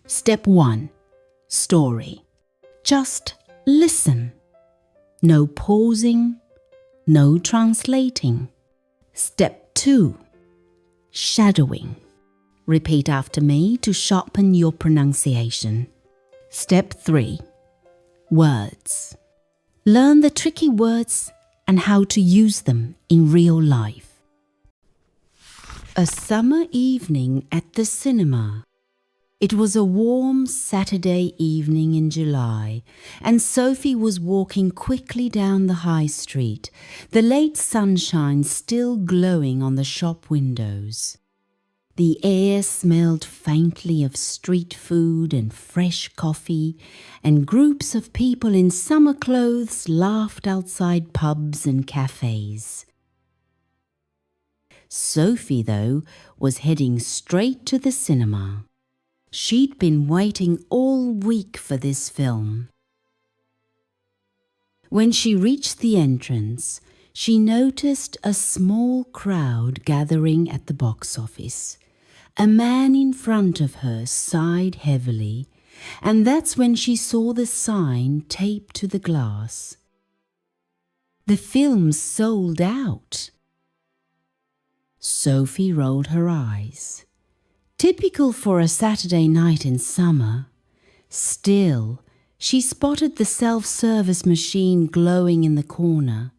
Step 1. Story. Just listen. No pausing, no translating. Step 2. Shadowing. Repeat after me to sharpen your pronunciation. Step 3. Words. Learn the tricky words and how to use them in real life. A summer evening at the cinema. It was a warm Saturday evening in July, and Sophie was walking quickly down the high street, the late sunshine still glowing on the shop windows. The air smelled faintly of street food and fresh coffee, and groups of people in summer clothes laughed outside pubs and cafes. Sophie, though, was heading straight to the cinema. She'd been waiting all week for this film. When she reached the entrance, she noticed a small crowd gathering at the box office. A man in front of her sighed heavily, and that's when she saw the sign taped to the glass. The film's sold out. Sophie rolled her eyes. Typical for a Saturday night in summer. Still, she spotted the self-service machine glowing in the corner.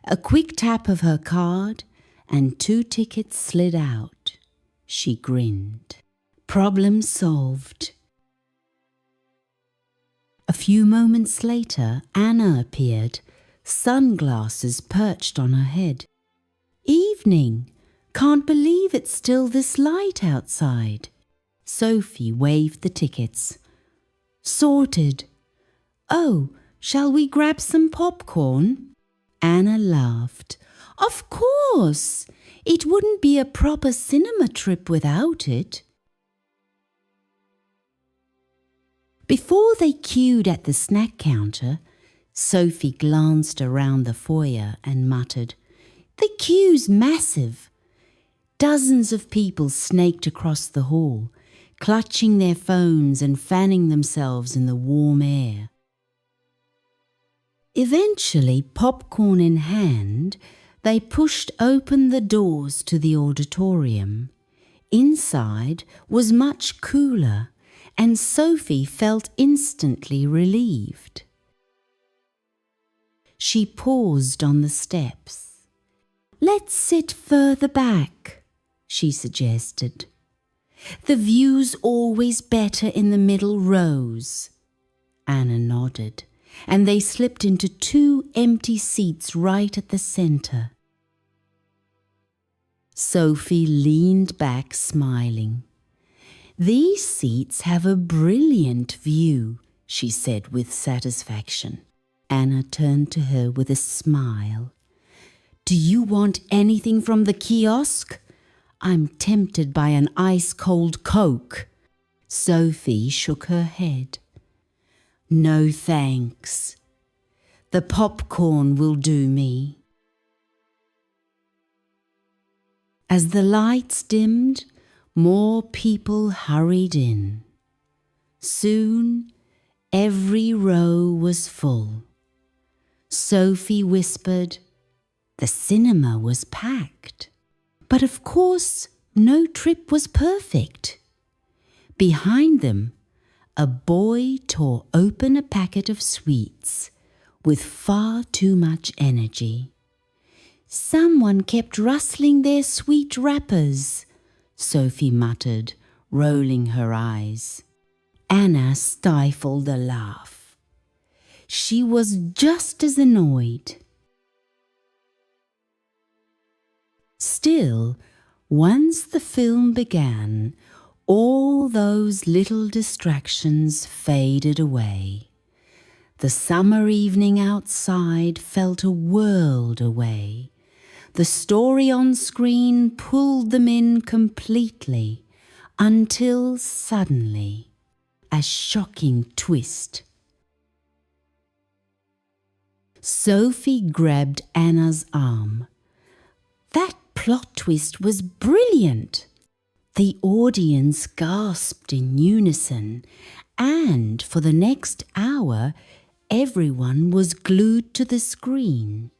A quick tap of her card, and 2 tickets slid out. She grinned. Problem solved. A few moments later, Anna appeared, sunglasses perched on her head. Evening! Can't believe it's still this light outside. Sophie waved the tickets. Sorted. Oh, shall we grab some popcorn? Anna laughed. Of course! It wouldn't be a proper cinema trip without it. Before they queued at the snack counter, Sophie glanced around the foyer and muttered, The queue's massive. Dozens of people snaked across the hall, clutching their phones and fanning themselves in the warm air. Eventually, popcorn in hand, they pushed open the doors to the auditorium. Inside was much cooler, and Sophie felt instantly relieved. She paused on the steps. Let's sit further back, she suggested. The view's always better in the middle rows. Anna nodded, and they slipped into 2 empty seats right at the center. Sophie leaned back, smiling. These seats have a brilliant view, she said with satisfaction. Anna turned to her with a smile. Do you want anything from the kiosk? I'm tempted by an ice-cold Coke. Sophie shook her head. No thanks. The popcorn will do me. As the lights dimmed, more people hurried in. Soon, every row was full. Sophie whispered, The cinema was packed. But of course, no trip was perfect. Behind them, a boy tore open a packet of sweets with far too much energy. Someone kept rustling their sweet wrappers, Sophie muttered, rolling her eyes. Anna stifled a laugh. She was just as annoyed. Still, once the film began, all those little distractions faded away. The summer evening outside felt a world away. The story on screen pulled them in completely, until suddenly, a shocking twist. Sophie grabbed Anna's arm. That plot twist was brilliant. The audience gasped in unison, and for the next hour, everyone was glued to the screen.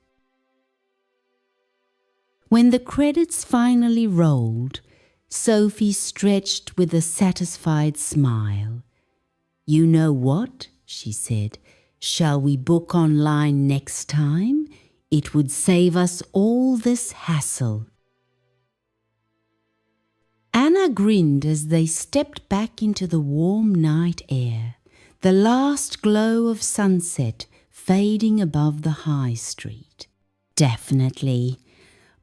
When the credits finally rolled, Sophie stretched with a satisfied smile. "You know what?" she said. "Shall we book online next time? It would save us all this hassle." Anna grinned as they stepped back into the warm night air, the last glow of sunset fading above the high street. Definitely.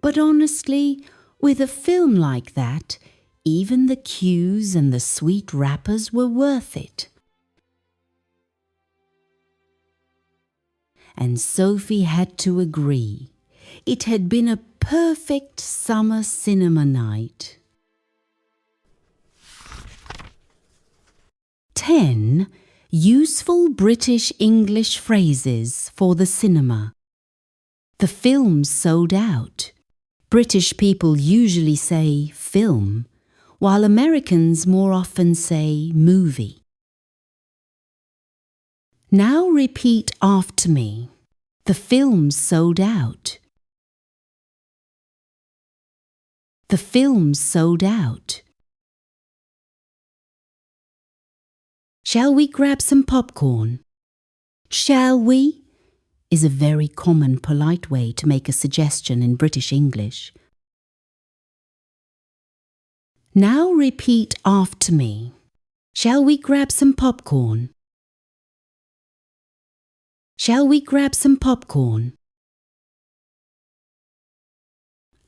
But honestly, with a film like that, even the cues and the sweet wrappers were worth it. And Sophie had to agree. It had been a perfect summer cinema night. 10 Useful British English Phrases for the Cinema. The film's sold out. British people usually say film, while Americans more often say movie. Now repeat after me. The film's sold out. The film's sold out. Shall we grab some popcorn? Shall we? Is a very common polite way to make a suggestion in British English. Now repeat after me. Shall we grab some popcorn? Shall we grab some popcorn?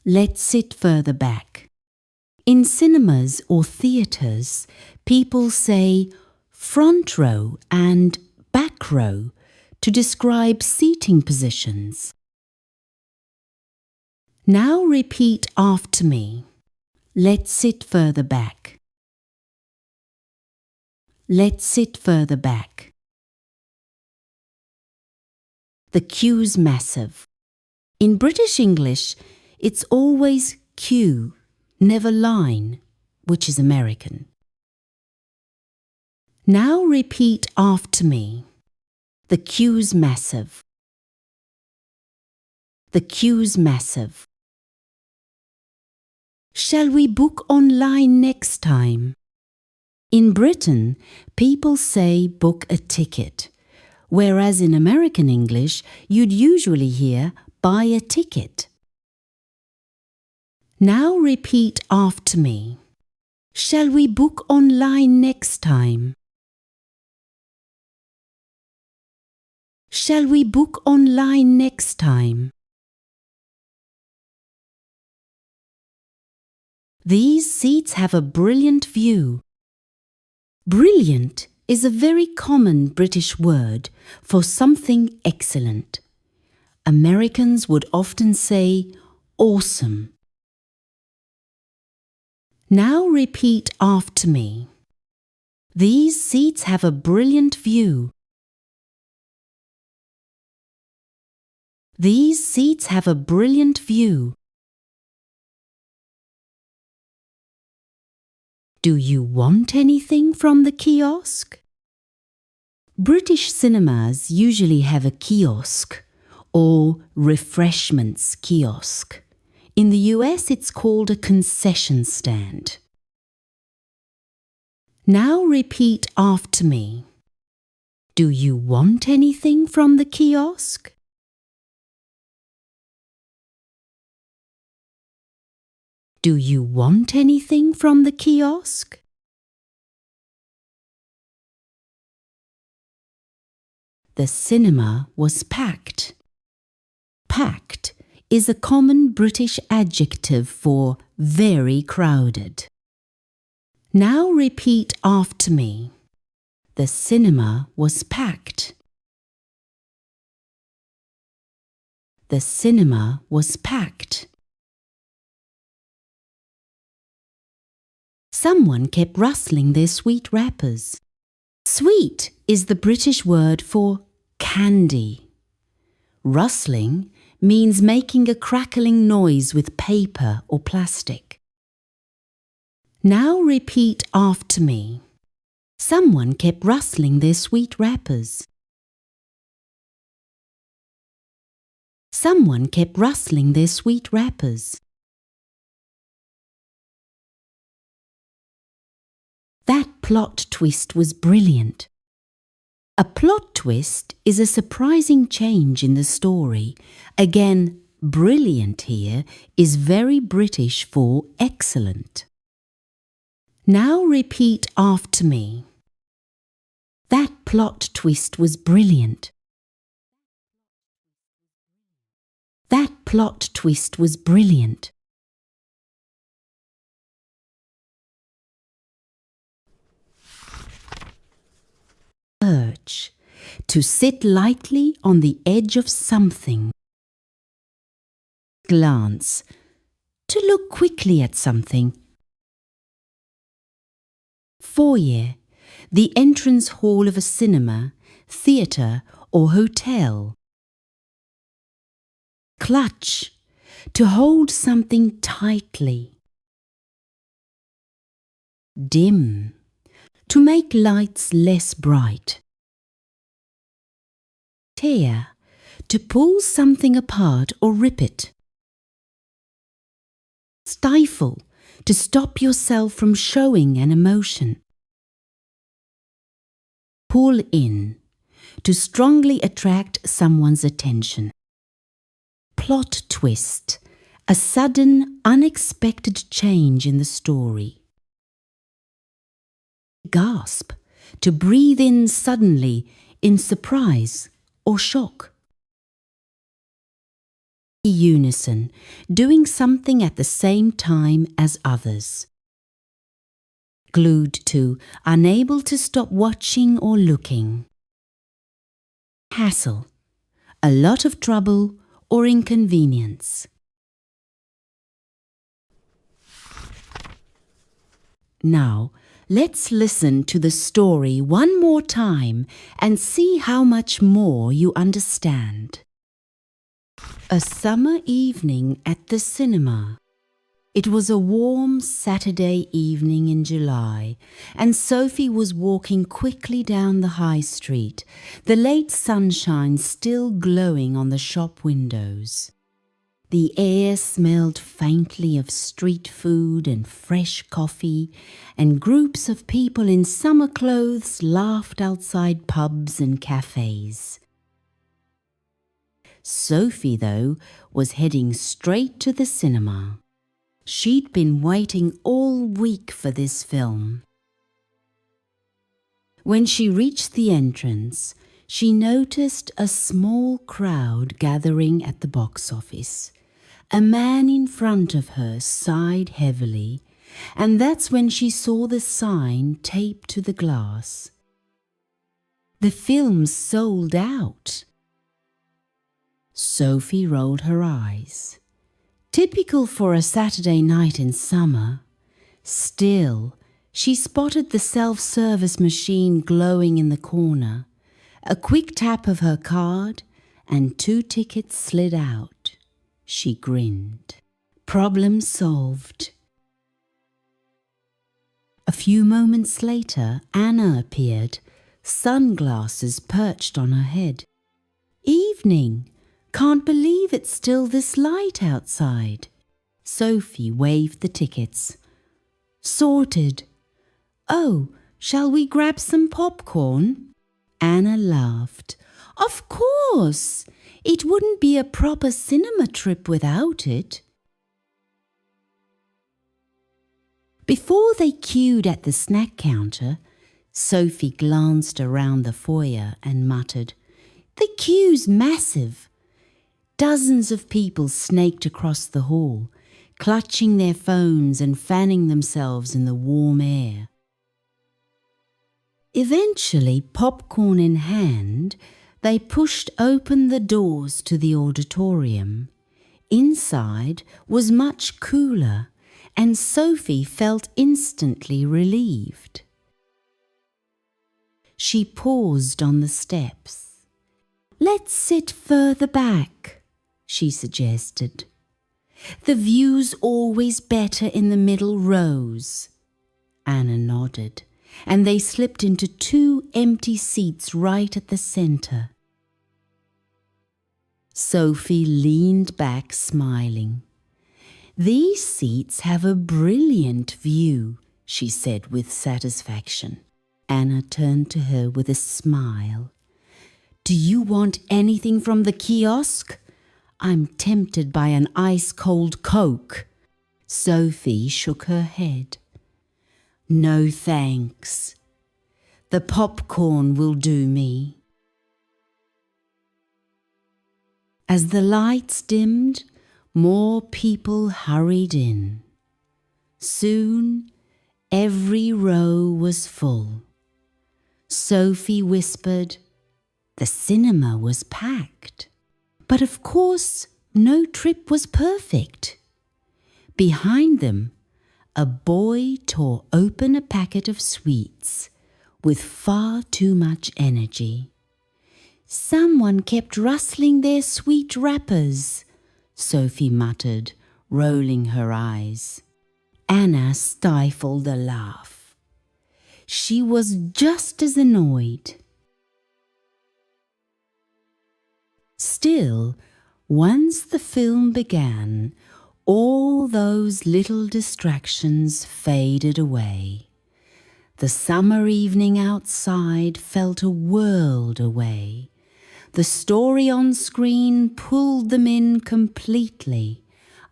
Let's sit further back. In cinemas or theatres, people say front row and back row to describe seating positions. Now repeat after me. Let's sit further back. Let's sit further back. The cue's massive. In British English, it's always cue, never line, which is American. Now repeat after me. The cue's massive. The cue's massive. Shall we book online next time? In Britain, people say book a ticket, whereas in American English, you'd usually hear buy a ticket. Now repeat after me. Shall we book online next time? Shall we book online next time? These seats have a brilliant view. Brilliant is a very common British word for something excellent. Americans would often say awesome. Now repeat after me. These seats have a brilliant view. These seats have a brilliant view. Do you want anything from the kiosk? British cinemas usually have a kiosk or refreshments kiosk. In the US, it's called a concession stand. Now repeat after me. Do you want anything from the kiosk? Do you want anything from the kiosk? The cinema was packed. Packed is a common British adjective for very crowded. Now repeat after me. The cinema was packed. The cinema was packed. Someone kept rustling their sweet wrappers. Sweet is the British word for candy. Rustling means making a crackling noise with paper or plastic. Now repeat after me. Someone kept rustling their sweet wrappers. Someone kept rustling their sweet wrappers. That plot twist was brilliant. A plot twist is a surprising change in the story. Again, brilliant here is very British for excellent. Now repeat after me. That plot twist was brilliant. That plot twist was brilliant. Perch. To sit lightly on the edge of something. Glance. To look quickly at something. Foyer. The entrance hall of a cinema, theatre or hotel. Clutch. To hold something tightly. Dim. To make lights less bright. Tear. To pull something apart or rip it. Stifle. To stop yourself from showing an emotion. Pull in. To strongly attract someone's attention. Plot twist. A sudden, unexpected change in the story. Gasp. To breathe in suddenly in surprise or shock. Unison. Doing something at the same time as others. Glued to. Unable to stop watching or looking. Hassle. A lot of trouble or inconvenience. Now, let's listen to the story one more time and see how much more you understand. A summer evening at the cinema. It was a warm Saturday evening in July, and Sophie was walking quickly down the high street, the late sunshine still glowing on the shop windows. The air smelled faintly of street food and fresh coffee, and groups of people in summer clothes laughed outside pubs and cafes. Sophie, though, was heading straight to the cinema. She'd been waiting all week for this film. When she reached the entrance, she noticed a small crowd gathering at the box office. A man in front of her sighed heavily, and that's when she saw the sign taped to the glass. The film's sold out. Sophie rolled her eyes. Typical for a Saturday night in summer. Still, she spotted the self-service machine glowing in the corner. A quick tap of her card, and 2 tickets slid out. She grinned. Problem solved. A few moments later, Anna appeared, sunglasses perched on her head. Evening! Can't believe it's still this light outside. Sophie waved the tickets. Sorted. Oh, shall we grab some popcorn? Anna laughed. Of course! It wouldn't be a proper cinema trip without it. Before they queued at the snack counter, Sophie glanced around the foyer and muttered, The queue's massive. Dozens of people snaked across the hall, clutching their phones and fanning themselves in the warm air. Eventually, popcorn in hand, they pushed open the doors to the auditorium. Inside was much cooler, and Sophie felt instantly relieved. She paused on the steps. Let's sit further back, she suggested. The view's always better in the middle rows. Anna nodded, and they slipped into 2 empty seats right at the center. Sophie leaned back, smiling. "These seats have a brilliant view," she said with satisfaction. Anna turned to her with a smile. "Do you want anything from the kiosk? I'm tempted by an ice-cold Coke." Sophie shook her head. "No thanks. The popcorn will do me." As the lights dimmed, more people hurried in. Soon, every row was full. Sophie whispered, "The cinema was packed." But of course, no trip was perfect. Behind them, a boy tore open a packet of sweets with far too much energy. "Someone kept rustling their sweet wrappers," Sophie muttered, rolling her eyes. Anna stifled a laugh. She was just as annoyed. Still, once the film began, all those little distractions faded away. The summer evening outside felt a world away. The story on screen pulled them in completely,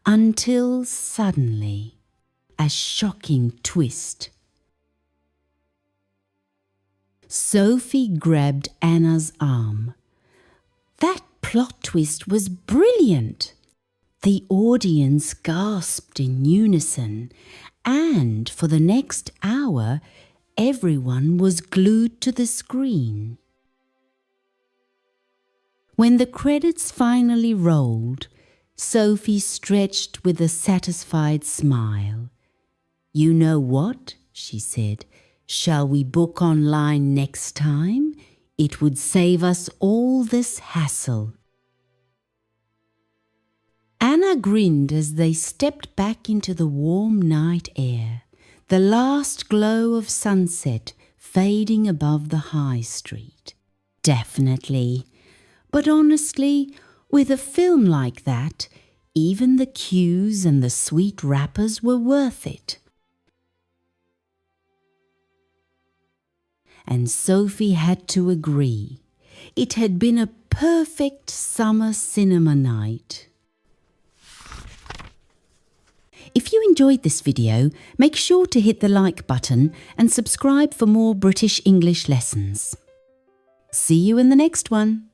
until suddenly, a shocking twist. Sophie grabbed Anna's arm. That plot twist was brilliant. The audience gasped in unison, and for the next hour, everyone was glued to the screen. When the credits finally rolled, Sophie stretched with a satisfied smile. "You know what?" she said. "Shall we book online next time? It would save us all this hassle." Anna grinned as they stepped back into the warm night air, the last glow of sunset fading above the high street. Definitely. But honestly, with a film like that, even the cues and the sweet wrappers were worth it. And Sophie had to agree. It had been a perfect summer cinema night. If you enjoyed this video, make sure to hit the like button and subscribe for more British English lessons. See you in the next one.